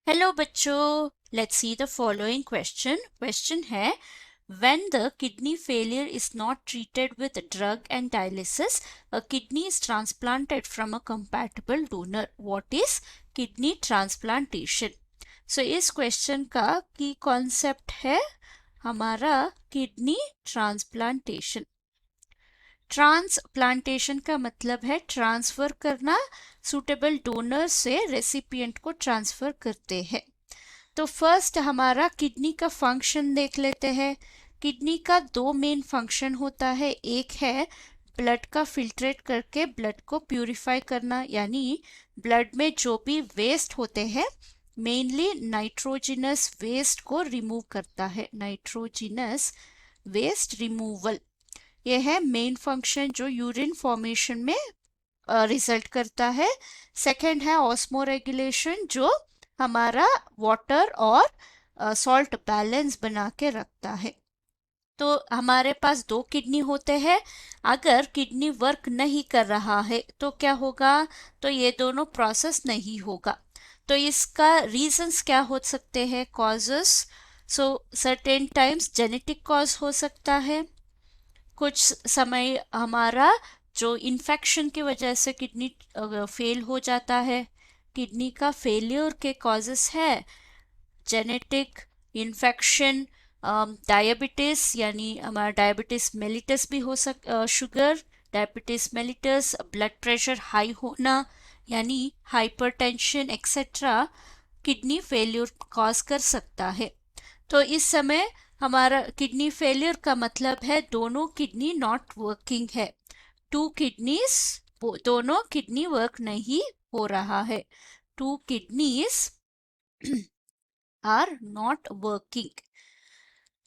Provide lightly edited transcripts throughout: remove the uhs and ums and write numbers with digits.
Hello बच्चों, let's see the following question है when the kidney failure is not treated with drug and dialysis, a kidney is transplanted from a compatible donor. What is kidney transplantation? So इस question का की concept है हमारा kidney transplantation. Transplantation का मतलब है transfer करना, सुटेबल डोनर से रेसिपिएंट को ट्रांसफर करते हैं। तो फर्स्ट हमारा किडनी का फंक्शन देख लेते हैं। किडनी का दो मेन फंक्शन होता है, एक है ब्लड का फिल्ट्रेट करके ब्लड को प्यूरिफाई करना, यानी ब्लड में जो भी वेस्ट होते हैं मेनली नाइट्रोजिनस वेस्ट को रिमूव करता है, नाइट्रोजिनस वेस्ट रिमूवल। ये है मेन फंक्शन जो यूरिन फॉर्मेशन में रिजल्ट करता है। सेकंड है ऑस्मो रेगुलेशन, जो हमारा वाटर और सॉल्ट बैलेंस बना के रखता है। तो हमारे पास दो किडनी होते हैं। अगर किडनी वर्क नहीं कर रहा है तो क्या होगा? तो ये दोनों प्रोसेस नहीं होगा। तो इसका रीजंस क्या हो सकते हैं? कॉजेस। सो सर्टेन टाइम्स जेनेटिक कॉज हो सकता है, कुछ समय हमारा जो इन्फेक्शन की वजह से किडनी फेल हो जाता है। किडनी का फेलियर के कॉजेस है जेनेटिक, इन्फेक्शन, डायबिटीज, यानी हमारा डायबिटीज मेलिटस भी हो sugar, diabetes mellitus, blood pressure high होना यानी hypertension etcetera kidney failure cause कर सकता है। तो इस समय हमारा किडनी फेलियर का मतलब है दोनों किडनी नॉट वर्किंग है, टू किडनीज, दोनों किडनी वर्क नहीं हो रहा है, two kidneys are not working.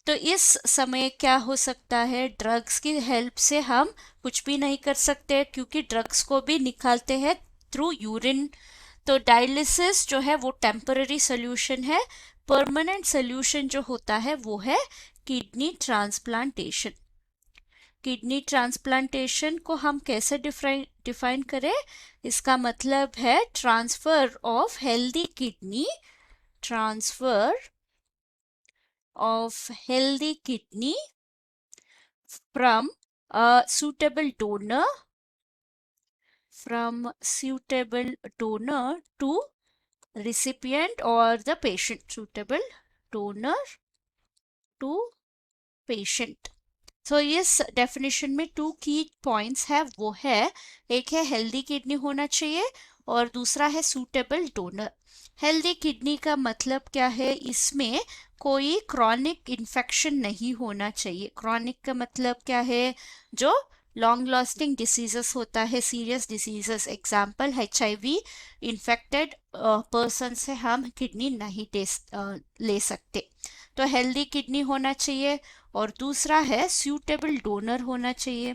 तो इस समय क्या हो सकता है? ड्रग्स की हेल्प से हम कुछ भी नहीं कर सकते क्योंकि ड्रग्स को भी निकालते हैं थ्रू यूरिन। तो डायलिसिस जो है वो टेम्पररी सोल्यूशन है, परमानेंट सोल्यूशन जो होता है वो है किडनी ट्रांसप्लांटेशन। किडनी ट्रांसप्लांटेशन को हम कैसे डिफाइन करें? इसका मतलब है transfer of healthy kidney, transfer of healthy kidney from a suitable donor to recipient or the patient, suitable donor to patient। तो इस डेफिनेशन में टू की पॉइंट्स है, वो है एक है हेल्दी किडनी होना चाहिए और दूसरा है सूटेबल डोनर। हेल्दी किडनी का मतलब क्या है? इसमें कोई क्रॉनिक इन्फेक्शन नहीं होना चाहिए। क्रॉनिक का मतलब क्या है? जो लॉन्ग लास्टिंग डिसीजेस होता है, serious diseases, example HIV infected person से हम किडनी नहीं ले सकते। तो हेल्दी किडनी होना चाहिए और दूसरा है सूटेबल डोनर होना चाहिए।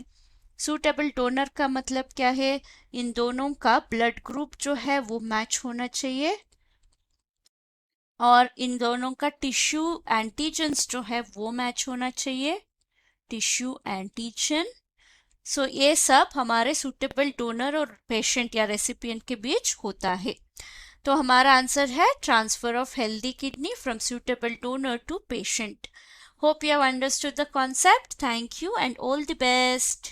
सूटेबल डोनर का मतलब क्या है? इन दोनों का ब्लड ग्रुप जो है वो मैच होना चाहिए और इन दोनों का टिश्यू एंटीजन्स जो है वो मैच होना चाहिए, टिश्यू एंटीजन। सो ये सब हमारे सूटेबल डोनर और पेशेंट या रेसिपिएंट के बीच होता है। तो हमारा आंसर है transfer of healthy kidney from suitable donor to patient. Hope you have understood the concept. Thank you and all the best.